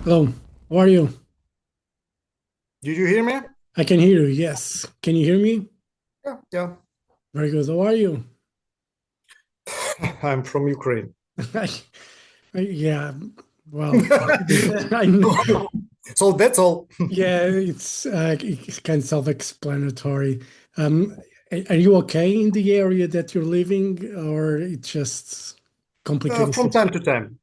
Hello, how are you? Did you hear me? I can hear you, yes. Can you hear me? Yeah, yeah. Very good. How are you? I'm from Ukraine. Yeah, well, I, So that's all. yeah, it's kind of self-explanatory. Um, are you okay in the area that you're living, or it's just complicated From situation? time to time.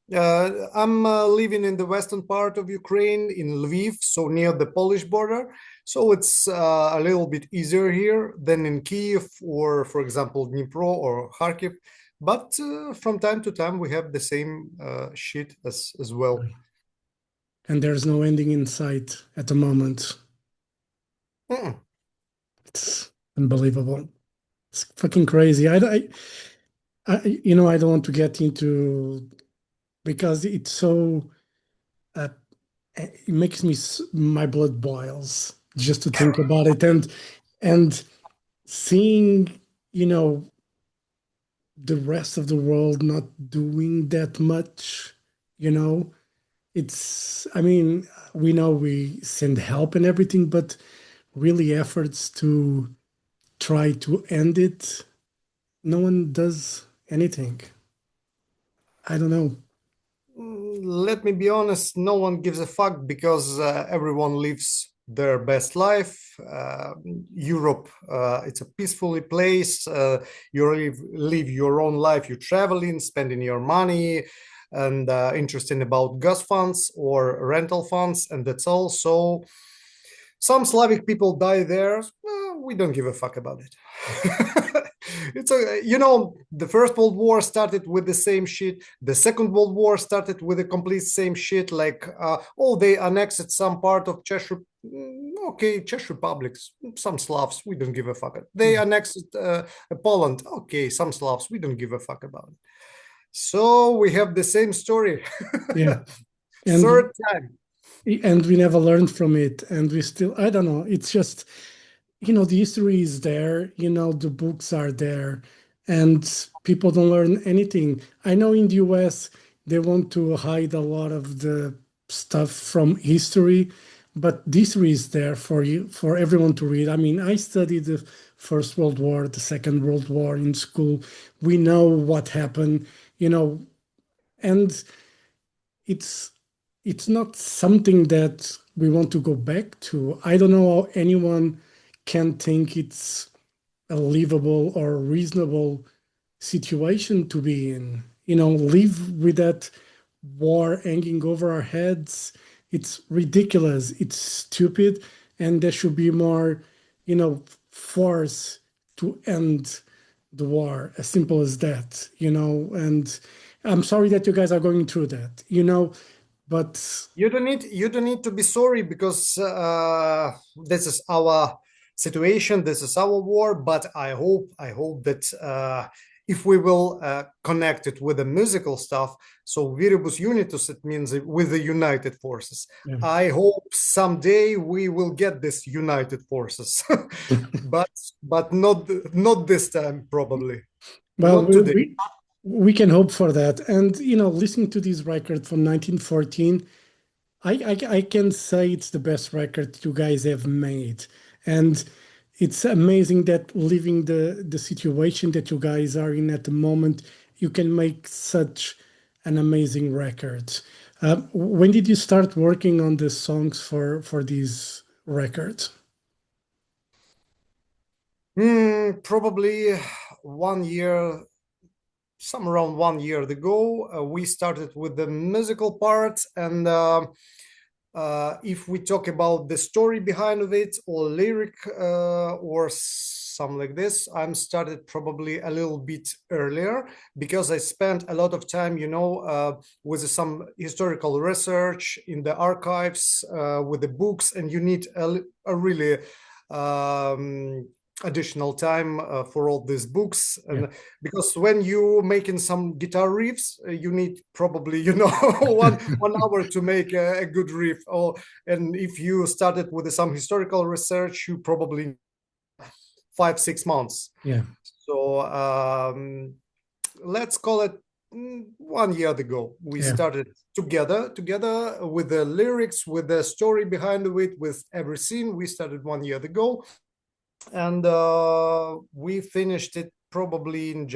I'm living in the western part of Ukraine, in Lviv, so near the Polish border. So it's a little bit easier here than in Kiev or, for example, Dnipro or Kharkiv. But from time to time, we have the same shit as well. And there's no ending in sight at the moment. Mm. It's unbelievable. It's fucking crazy. I don't want to get into because it's so uh, it makes me my blood boils just to think about it and seeing you know the rest of the world not doing that much. you know it's, I mean, we know we send help and everything, but really efforts to try to end it, no one does anything. I don't know. Let me be honest, no one gives a fuck because everyone lives their best life. Europe, it's a peaceful place. You live your own life. You're traveling, spending your money, and interested about gas funds or rental funds, and that's all. So some Slavic people die there. Well, we don't give a fuck about it. It's a, the First World War started with the same shit. The Second World War started with the complete same shit. Like, oh, they annexed some part of Czech. Okay, Czech republics, some Slavs, we don't give a fuck. They annexed Poland. Okay, some Slavs, we don't give a fuck about it. So we have the same story. Yeah, and Third time. and we never learned from it, and we still, I don't know, it's just, the history is there, the books are there, and people don't learn anything. I know in the US they want to hide a lot of the stuff from history, but history is there for you, for everyone to read. I mean, I studied the First World War, the Second World War in school. We know what happened, you know, and it's it's not something that we want to go back to. I don't know how anyone can think it's a livable or reasonable situation to be in. Live with that war hanging over our heads. It's ridiculous. It's stupid, and there should be more, force to end the war. As simple as that. And I'm sorry that you guys are going through that. But You don't need to be sorry because this is our situation, this is our war. But I hope that if we will connect it with the musical stuff, so Viribus Unitis, it means with the united forces. yeah. I hope someday we will get this united forces, but not this time, probably Well, not we, today. we we can hope for that. And listening to this record from 1914, I can say it's the best record you guys have made. And it's amazing that living the situation that you guys are in at the moment, you can make such an amazing record. When did you start working on the songs for these records? Probably 1 year, some around 1 year ago. We started with the musical part, and if we talk about the story behind of it or lyric or something like this, I'm started probably a little bit earlier because I spent a lot of time, with some historical research in the archives, with the books, and you need a really um, additional time for all these books. Yeah. And because when you making some guitar riffs, you need probably, one hour to make a good riff. Or and if you started with some historical research, you probably 5 6 months. Yeah. So let's call it 1 year ago. We Yeah. started together with the lyrics, with the story behind it, with every scene. We started 1 year ago, and we finished it probably in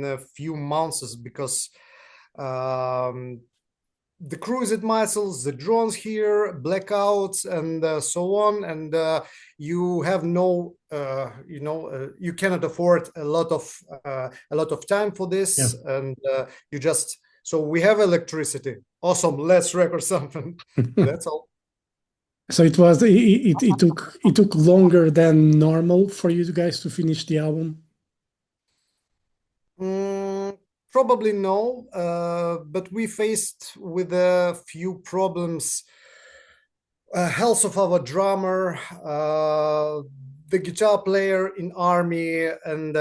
a few months, because the cruised missiles, the drones here, blackouts, and so on, and you have no, you cannot afford a lot of time for this, Yeah. and you just, so we have electricity. Awesome, let's record something. That's all. So it took longer than normal for you guys to finish the album. Probably no, but we faced with a few problems. Health of our drummer, the guitar player in army, and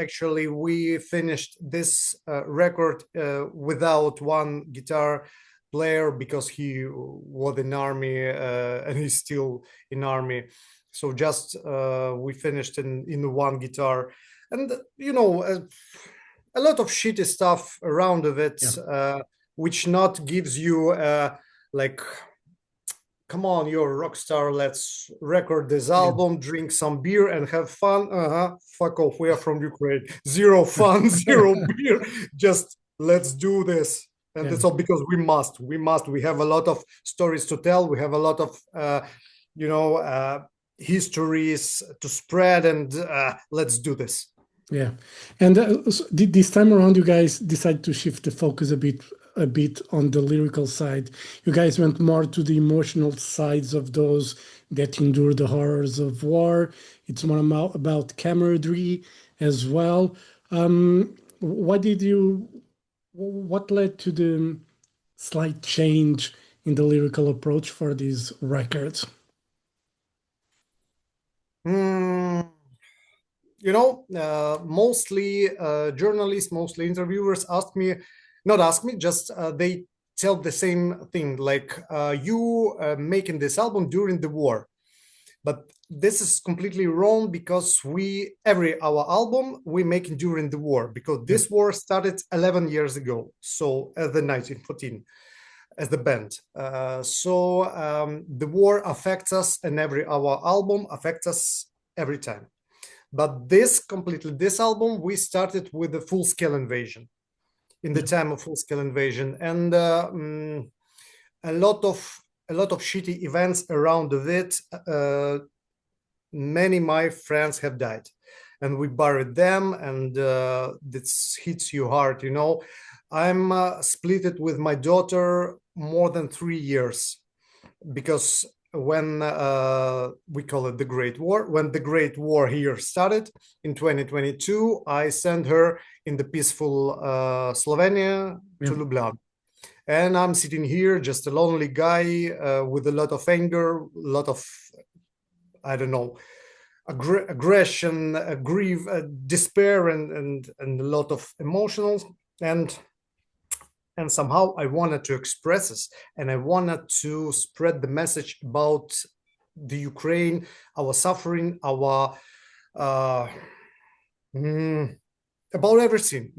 actually we finished this record without one guitar player, because he was in army, and he's still in army. So just we finished in one guitar, and a lot of shitty stuff around of it, which not gives you like, come on, you're a rock star, let's record this album, drink some beer and have fun. Fuck off, we are from Ukraine. Zero fun, zero beer. Just let's do this. And that's all, because we have a lot of stories to tell. We have a lot of histories to spread, and let's do this. Yeah. And so this time around, you guys decided to shift the focus a bit on the lyrical side. You guys went more to the emotional sides of those that endure the horrors of war. It's more about camaraderie as well. What led to the slight change in the lyrical approach for these records? Mostly journalists, mostly interviewers just they tell the same thing, like you making this album during the war. But this is completely wrong, because our album we making during the war, because this war started 11 years ago. So as the 1914, as the band. The war affects us, and our album affects us every time. But this album, we started with a full-scale invasion, in the time of full-scale invasion, and a lot of shitty events around of it. Many my friends have died, and we buried them, and this hits you hard. I'm splitted with my daughter more than 3 years, because when we call it the Great War, when the Great War here started in 2022, I sent her in the peaceful Slovenia to Ljubljana. And I'm sitting here, just a lonely guy with a lot of anger, a lot of, I don't know, aggression, grief, despair, and a lot of emotions. And somehow I wanted to express this, and I wanted to spread the message about the Ukraine, our suffering, our about everything,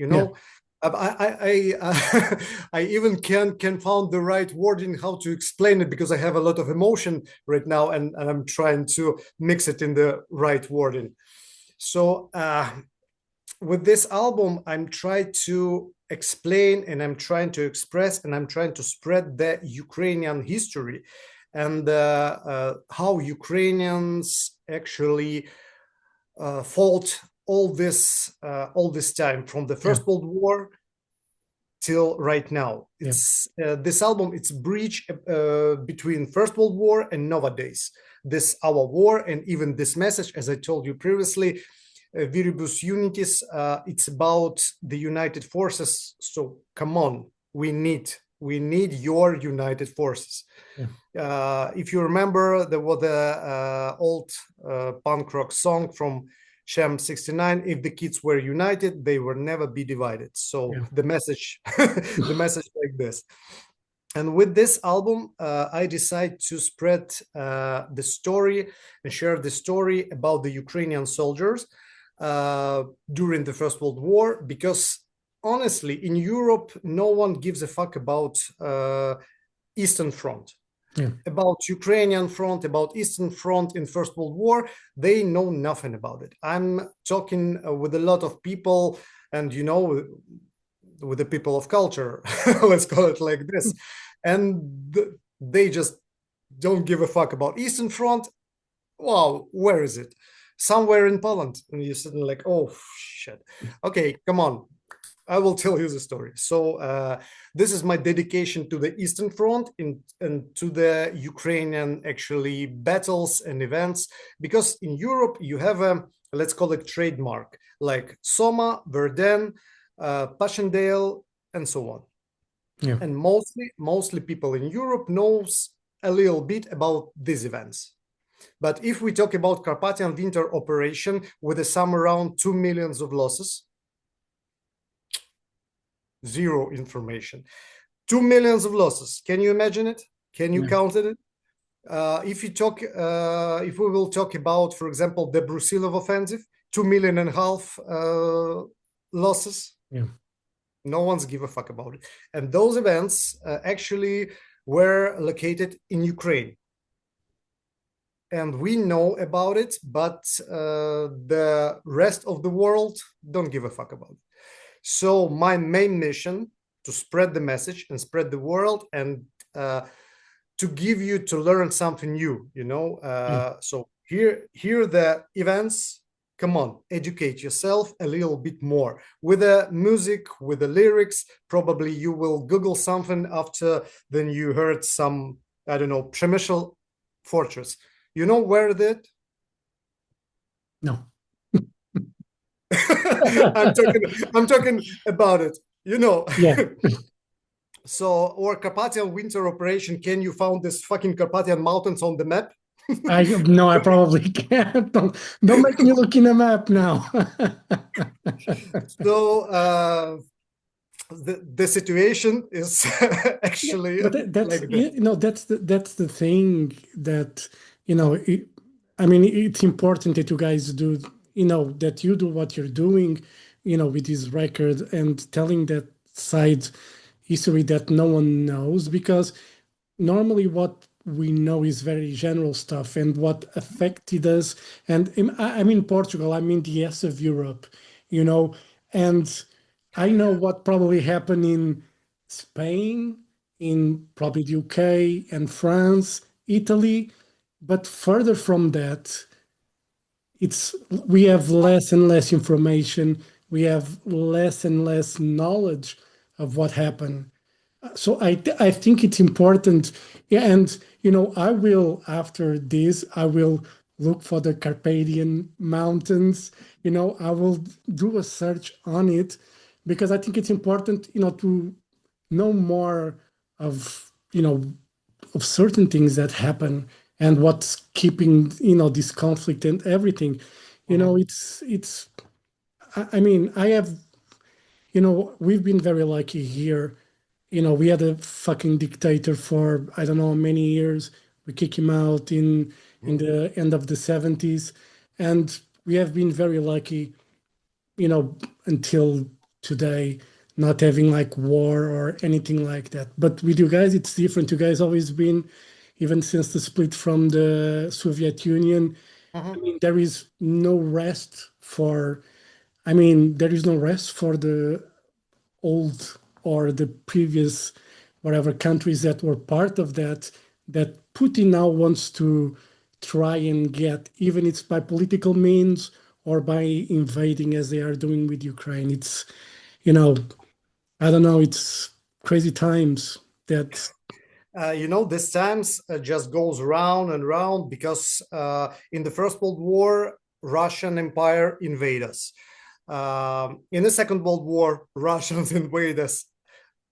I even can found the right wording how to explain it, because I have a lot of emotion right now, and I'm trying to mix it in the right wording. So with this album, I'm trying to explain, and I'm trying to express, and I'm trying to spread the Ukrainian history, and how Ukrainians actually fought all this time, from the First World War till right now. It's this album, it's a bridge between First World War and nowadays. This our war, and even this message, as I told you previously, Viribus Unitis, it's about the united forces. So come on, we need your united forces. If you remember, there was the old punk rock song from Shem 69, if the kids were united, they will never be divided. So the message the message like this. And with this album, I decided to spread the story and share the story about the Ukrainian soldiers during the First World War, because honestly, in Europe, no one gives a fuck about Eastern Front. Yeah. About Ukrainian front, about Eastern Front in First World War, they know nothing about it. I'm talking with a lot of people, and with the people of culture, let's call it like this, and they just don't give a fuck about Eastern Front. Wow, where is it? Somewhere in Poland, and you're sitting like, oh shit. Okay, come on. I will tell you the story. So this is my dedication to the Eastern Front and to the Ukrainian actually battles and events, because in Europe you have a, let's call it trademark, like Soma, Verdun, Passchendaele, and so on. Yeah. And mostly people in Europe knows a little bit about these events. But if we talk about Carpathian Winter operation with a sum around 2 million of losses, zero information. 2 million of losses. Can you imagine it? Can you count it? If we will talk about, for example, the Brusilov offensive, 2.5 million losses. Yeah. No one's give a fuck about it. And those events actually were located in Ukraine. And we know about it, but the rest of the world don't give a fuck about it. So my main mission to spread the message and spread the world and to give you to learn something new, So here the events. Come on, educate yourself a little bit more with the music, with the lyrics. Probably you will Google something after then you heard some, I don't know, Przemysl Fortress. You know where that? No. I'm talking about it. Yeah. So, or Carpathian Winter Operation. Can you find this fucking Carpathian Mountains on the map? I probably can't. Don't make me look in a map now. So the situation is actually that's like that. that's the thing that it's important that you guys do, that you do what you're doing, with this record and telling that side history that no one knows, because normally what we know is very general stuff and what affected us. And I'm in Portugal, I'm in the S of Europe, and I know what probably happened in Spain, in probably the UK and France, Italy, but further from that, we have less and less information. We have less and less knowledge of what happened. So I think it's important. Yeah, and I will, after this, I will look for the Carpathian Mountains. I will do a search on it, because I think it's important, to know more of, of certain things that happen and what's keeping, this conflict and everything. It's I have, we've been very lucky here. We had a fucking dictator for I don't know many years. We kicked him out in the end of the 70s, and we have been very lucky, until today, not having like war or anything like that. But with you guys, it's different. You guys always been, even since the split from the Soviet Union. There is no rest for. There is no rest for the old or the previous whatever countries that were part of that Putin now wants to try and get, even it's by political means or by invading as they are doing with Ukraine. It's, I don't know, it's crazy times that. This times just goes round and round because in the First World War, Russian Empire invade us. In the Second World War, Russians invade us.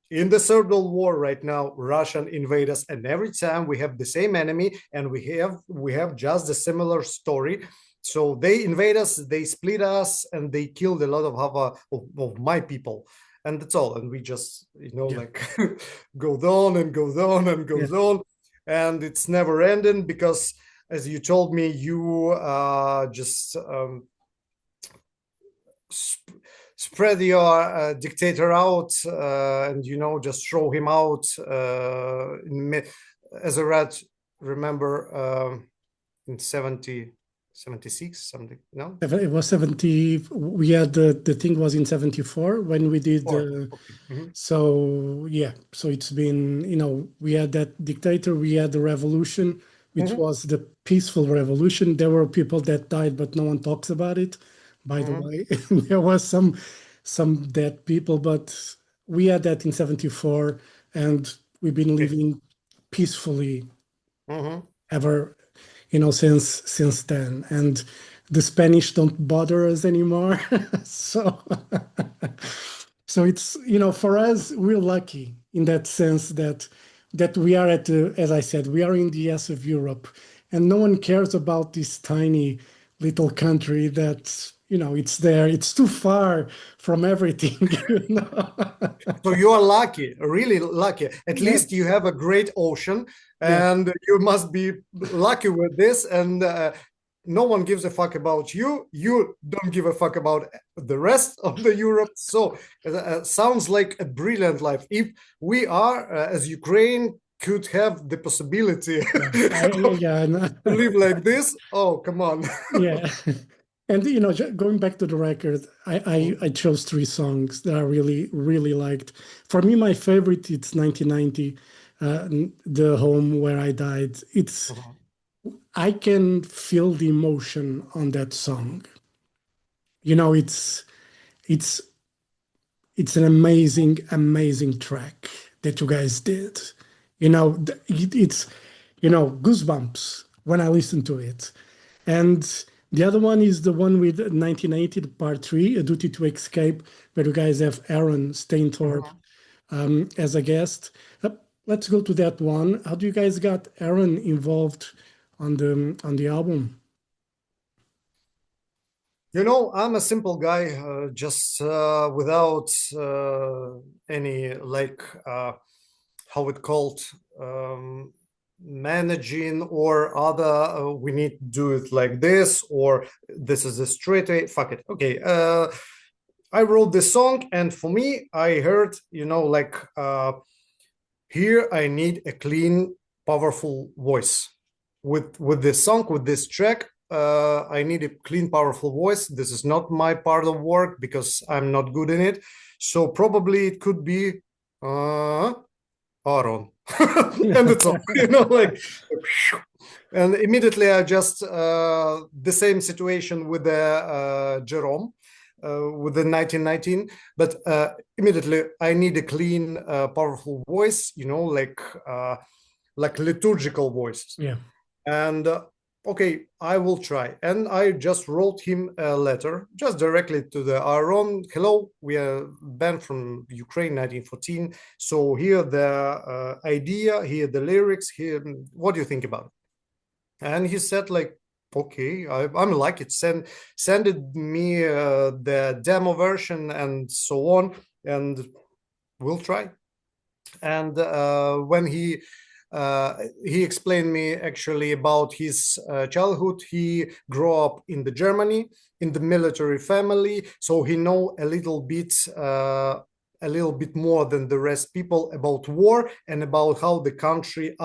In the Third World War right now, Russian invade us, and every time we have the same enemy, and we have just a similar story. So they invade us, they split us, and they killed a lot of my people, and that's all. And we just like goes on and goes on and goes on, and it's never ending because, as you told me, you just spread your dictator out and just throw him out as a rat. Remember in 76 something, no? It was 70. We had the thing was in 74 when we did Okay. Mhm. so yeah, so it's been, we had that dictator, we had the revolution, which Mhm. was the peaceful revolution. There were people that died, but no one talks about it, by the Mhm. way. There was some dead people, but we had that in 74, and we've been Okay. living peacefully Mhm. ever, since then. And the Spanish don't bother us anymore. So so it's, for us, we're lucky in that sense that we are at the, as I said, we are in the S of Europe, and no one cares about this tiny little country that, it's there. It's too far from everything. So you are lucky, really lucky. At Yeah, least you have a great ocean, yeah, and you must be lucky with this. And no one gives a fuck about you. You don't give a fuck about the rest of the Europe. So sounds like a brilliant life. If we are, as Ukraine, could have the possibility yeah, of yeah, I know. to live like this, oh, come on. Yeah. And going back to the record, I chose three songs that I really, really liked. For me, my favorite, it's 1990, The Home Where I Died. I can feel the emotion on that song. It's it's an amazing, amazing track that you guys did. It's goosebumps when I listen to it. And the other one is the one with 1980, part three, A Duty to Escape, where you guys have Aaron Stainthorpe as a guest. Let's go to that one. How do you guys got Aaron involved on the album? I'm a simple guy, just without any how it called um, managing or other. We need to do it like this, or this is a straight way. Fuck it. Okay. I wrote this song, and for me, I heard, here I need a clean, powerful voice. With this song, with this track, I need a clean, powerful voice. This is not my part of work because I'm not good in it. So probably it could be Aaron, and it's all, and immediately I just the same situation with the Jerome with the 1919, but immediately I need a clean, powerful voice, like liturgical voices. Yeah. And okay, I will try. And I just wrote him a letter, just directly to the Aaron. Hello, we are band from Ukraine, 1914. So here the idea, here the lyrics, here, what do you think about it? And he said like, okay, I'm like it. Send it me the demo version and so on, and we'll try. And when he explained me actually about his childhood. He grew up in the Germany in the military family, so he know a little bit more than the rest people about war and about how the country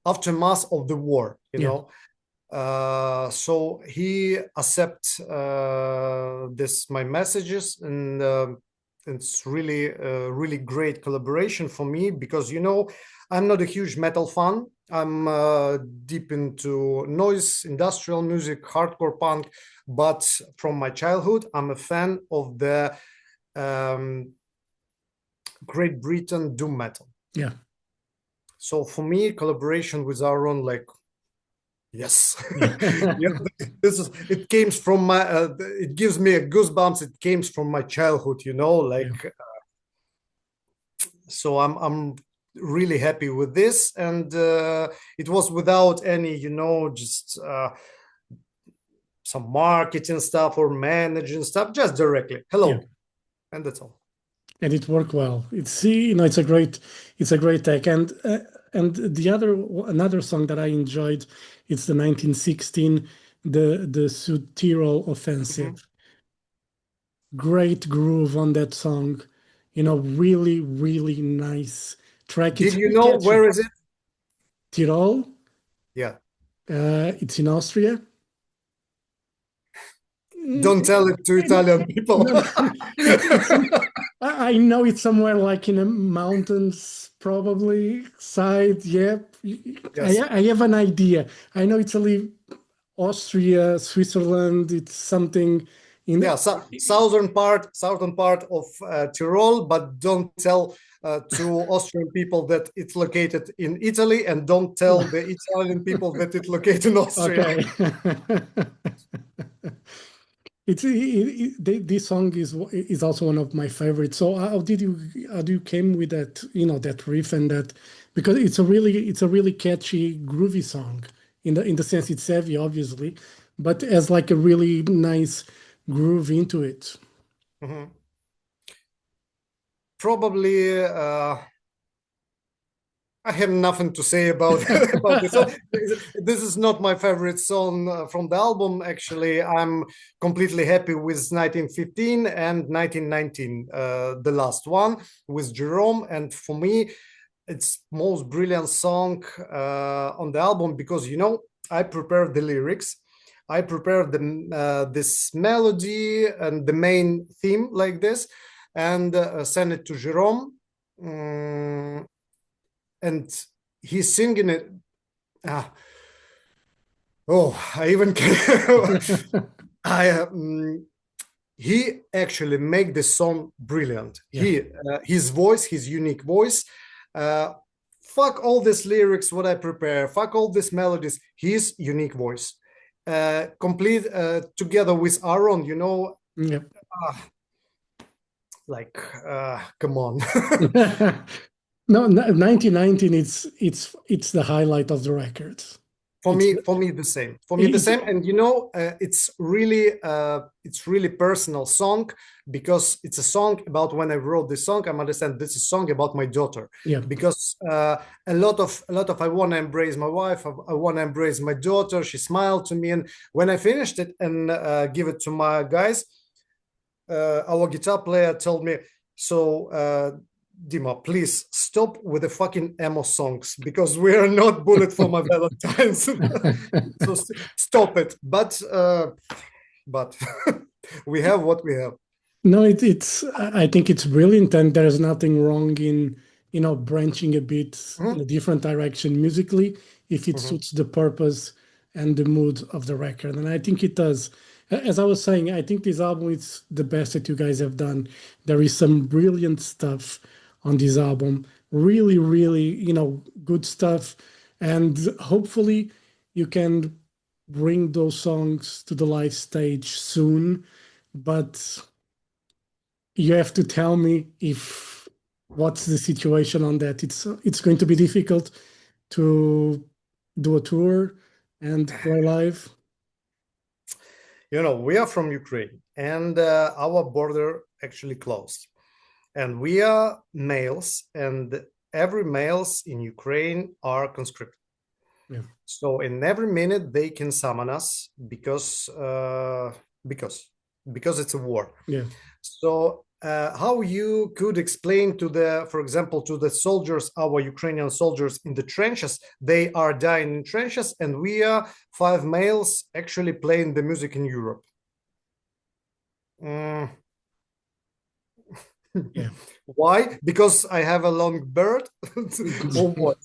aftermath of the war, Yeah. so he accept this my messages, and it's really great collaboration for me because I'm not a huge metal fan. I'm deep into noise, industrial music, hardcore punk, but from my childhood, I'm a fan of the Great Britain doom metal. Yeah. So for me, collaboration with Aaron, like, yes, Yeah. yeah, it came from my it gives me a goosebumps. It came from my childhood, Yeah. so I'm really happy with this, and it was without any just some marketing stuff or managing stuff, just directly Yeah. hello, and that's all. And it worked well. It's a great tech. And another song that I enjoyed, it's the 1916, the Südtirol Mhm. offensive. great groove on that song. Really, really nice track. It's Did you very know catchy. where is it? Tirol, Yeah. it's in Austria. Don't Mm, tell it to Italian people. No, no, it's I know it's somewhere like in the mountains, probably side. Yep, Yes. I have an idea. I know Italy, Austria, Switzerland. It's something in Yeah, so southern part of Tyrol, but don't tell to Austrian people that it's located in Italy, and don't tell the Italian people that it's located in Austria. okay. This song is also one of my favorites. So how do you came with that that riff and that, because it's a really catchy groovy song in the sense it's heavy obviously, but has like a really nice groove into it. Mhm. Probably, I have nothing to say about about this song. This is not my favorite song from the album. Actually, I'm completely happy with 1915 and 1919, the last one with Jerome. And for me, it's most brilliant song on the album because I prepared the lyrics, I prepared this melody and the main theme like this, and send it to Jerome. Mm, and he's singing it. Ah, oh, I even can. I He actually make the song brilliant. Yeah. His voice, his unique voice. Uh, Fuck all these lyrics, what I prepare. Fuck all these melodies. His unique voice, complete together with Aaron. Yeah. Uh, like, come on. No, 1919, it's the highlight of the record. For It's me, the same. For me, the it, same. And it's really personal song because it's a song about when I wrote this song. I understand this is a song about my daughter yeah. because a lot of I want to embrace my wife. I want to embrace my daughter. She smiled to me, and when I finished it and give it to my guys, our guitar player told me, so Dima, please stop with the fucking emo songs because we are not Bullet for My Valentines. So stop it. But we have what we have. No, I think it's brilliant, and there's nothing wrong in branching a bit in Mhm, a different direction musically if it mhm. suits the purpose and the mood of the record. And I think it does. As I was saying, I think this album is the best that you guys have done. There is some brilliant stuff on this album. Really, really, good stuff. And hopefully you can bring those songs to the live stage soon. But you have to tell me if what's the situation on that. It's going to be difficult to do a tour and play live. We are from Ukraine, and our border actually closed. And we are males, and every males in Ukraine are conscripted. Yeah, So in every minute they can summon us because it's a war. yeah. So how you could explain to for example, to the soldiers, our Ukrainian soldiers in the trenches, they are dying in trenches, and we are five males actually playing the music in Europe. Mm. Yeah. Why? Because I have a long beard, or what?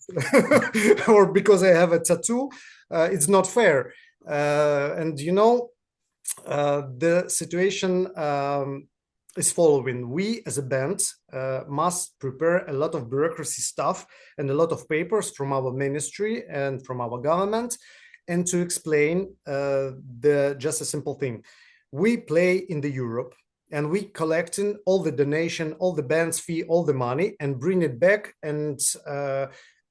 Or because I have a tattoo? It's not fair. And the situation is following. We as a band must prepare a lot of bureaucracy stuff and a lot of papers from our ministry and from our government, and to explain the just a simple thing. We play in the Europe, and we collecting all the donation, all the band's fee, all the money, and bring it back, and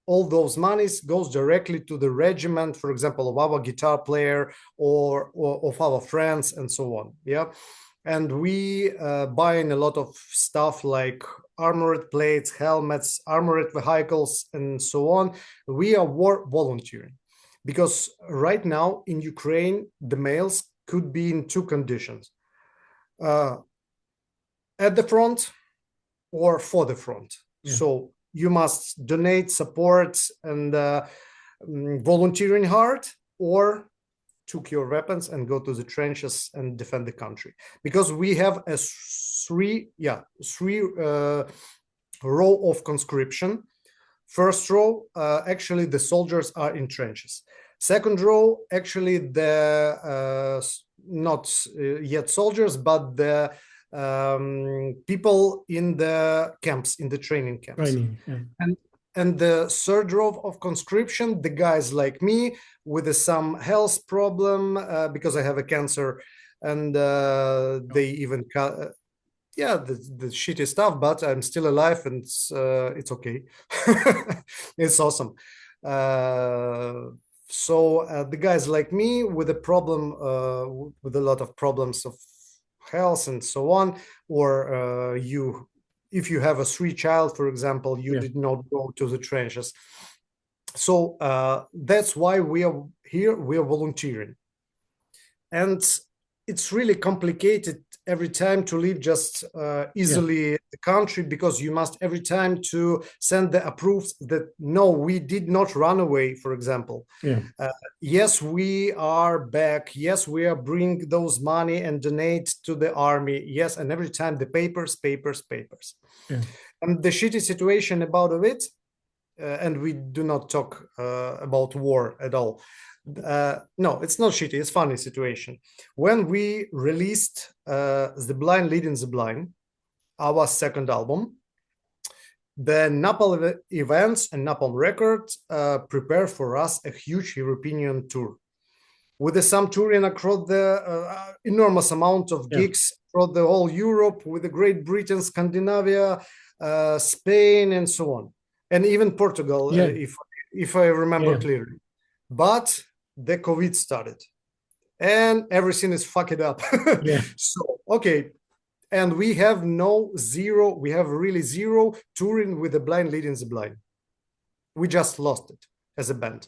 all those monies goes directly to the regiment, for example, of our guitar player or of our friends and so on. Yeah. And we buying a lot of stuff like armored plates, helmets, armored vehicles, and so on. We are war volunteering because right now in Ukraine, the males could be in two conditions. Uh, at the front or for the front. Yeah. So you must donate, support, and volunteering hard, or took your weapons and go to the trenches and defend the country. Because we have a three row of conscription. First row, actually the soldiers are in trenches. Second row, actually the not yet soldiers, but the people in the camps, in the training camps. Training, yeah. And the third row of conscription, the guys like me with some health problem because I have a cancer, and they even the shitty stuff, but I'm still alive, and it's okay. It's awesome. So the guys like me with a problem, with a lot of problems of health and so on, or if you have a 3-child, for example, you did not go to the trenches. So that's why we are here. We are volunteering, and it's really complicated every time to leave just easily the country, because you must every time to send the approves that no, we did not run away, for example. Yes, we are back. Yes, we are bring those money and donate to the army. Yes, and every time the papers. And the shitty situation about of it, and we do not talk about war at all. No, it's not shitty, it's funny situation. When we released The Blind Leading the Blind, our second album, the Napalm events and Napalm Records prepared for us a huge European tour with some touring across the enormous amount of gigs throughout the whole Europe, with the Great Britain, Scandinavia, Spain, and so on, and even Portugal, if I remember clearly. But the COVID started and everything is fucked up. So, okay. And we have really zero touring with the Blind Leading the Blind. We just lost it as a band.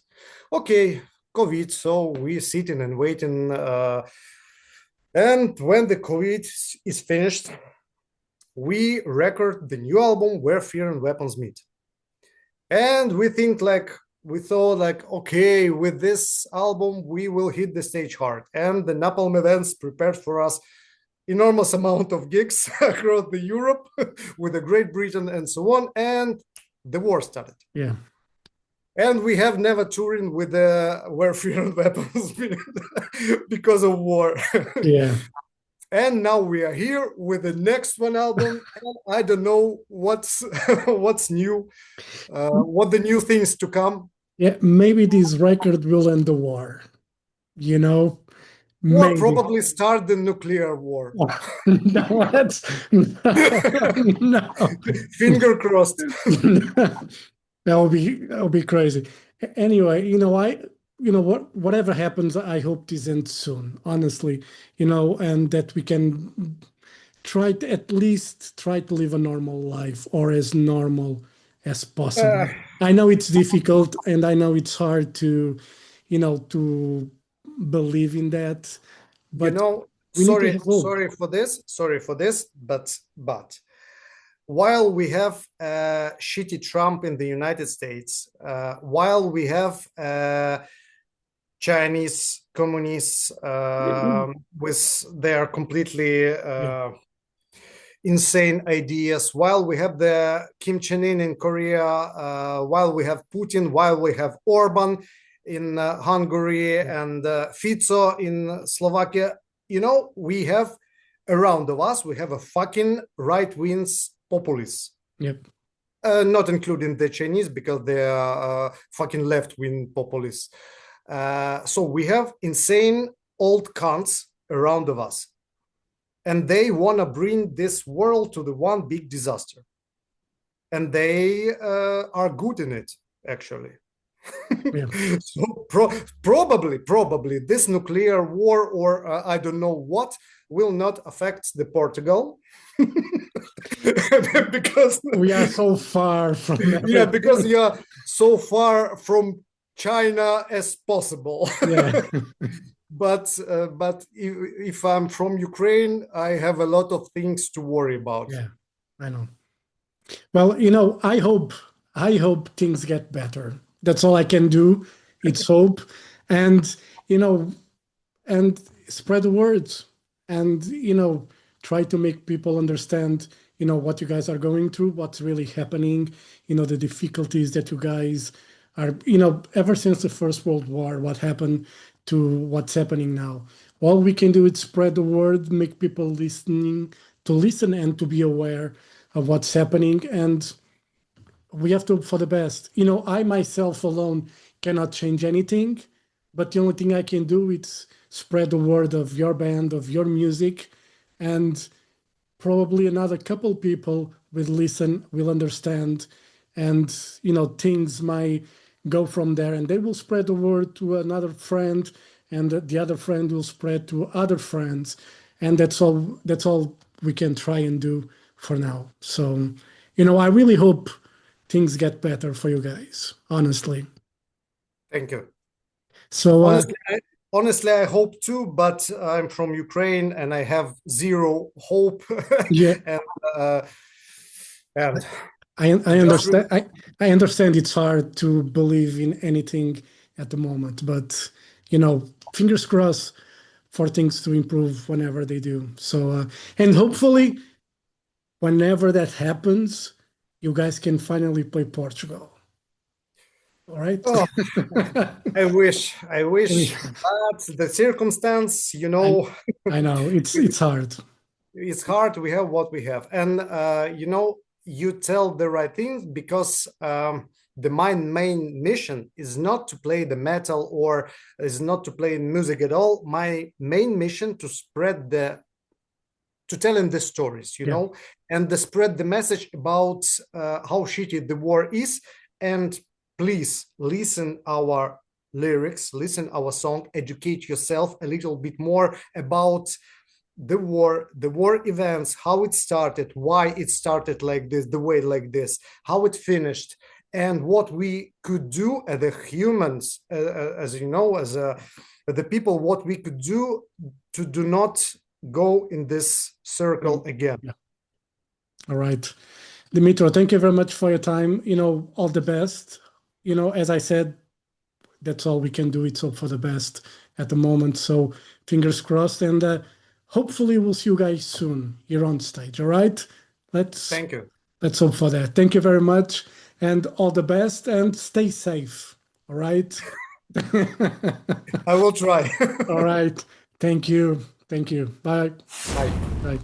Okay, COVID, so we're sitting and waiting. And when the COVID is finished, we record the new album, Where Fear and Weapons Meet. And we thought like, okay, with this album, we will hit the stage hard. And the Napalm events prepared for us enormous amount of gigs across the Europe with the Great Britain and so on. And the war started. And we have never touring with the Where Fear and Weapons because of war. And now we are here with the next one album. And I don't know what's new, what the new things to come. Maybe this record will end the war, you know? Or probably start the nuclear war. No, no. Finger crossed. That'll be crazy. Anyway, whatever happens, I hope this ends soon, honestly, and that we can at least try to live a normal life, or as normal as possible. I know it's difficult, and I know it's hard to believe in that, but sorry for this, but while we have shitty Trump in the United States, while we have Chinese communists with their completely insane ideas, while we have the Kim Jong-un in Korea, while we have Putin, while we have Orban in Hungary and Fico in Slovakia, we have around of us, we have a fucking right-wing populists. Not including the Chinese, because they are fucking left-wing populists. So we have insane old cunts around of us. And they want to bring this world to the one big disaster. And they are good in it, actually. So probably this nuclear war, or I don't know what, will not affect the Portugal. Because we are so far from because you are so far from China as possible. Yeah. But if I'm from Ukraine, I have a lot of things to worry about. Yeah, I know. Well, I hope things get better. That's all I can do. It's hope. And, you know, and spread the words and, try to make people understand, what you guys are going through, what's really happening, the difficulties that you guys are, ever since the First World War, what happened to what's happening now. All we can do is spread the word, make people listen and to be aware of what's happening. And we have to hope for the best. I myself alone cannot change anything, but the only thing I can do is spread the word of your band, of your music, and probably another couple people will listen, will understand, and things might go from there, and they will spread the word to another friend, and the other friend will spread to other friends, and that's all we can try and do for now. So, I really hope things get better for you guys, honestly. Thank you. So, honestly, I hope too, but I'm from Ukraine and I have zero hope. yeah, and I understand. I understand it's hard to believe in anything at the moment, but fingers crossed for things to improve whenever they do. So, and hopefully, whenever that happens, you guys can finally play Portugal. All right. Oh, I wish, but the circumstance, I know it's hard. It's hard. We have what we have, and you tell the right things because my main mission is not to play the metal or is not to play music at all. My main mission to telling the stories, and to spread the message about how shitty the war is. And please listen our lyrics, listen our song, educate yourself a little bit more about the war events, how it started, why it started like this, the way like this, how it finished, and what we could do as the humans, as the people, what we could do to do not go in this circle again. Yeah. All right. Dimitro, thank you very much for your time. All the best. As I said, that's all we can do. It's hope for the best at the moment. So fingers crossed. And hopefully we'll see you guys soon here on stage. All right. Thank you. Let's hope for that. Thank you very much. And all the best and stay safe. All right. I will try. All right. Thank you. Thank you. Bye. Bye. Bye.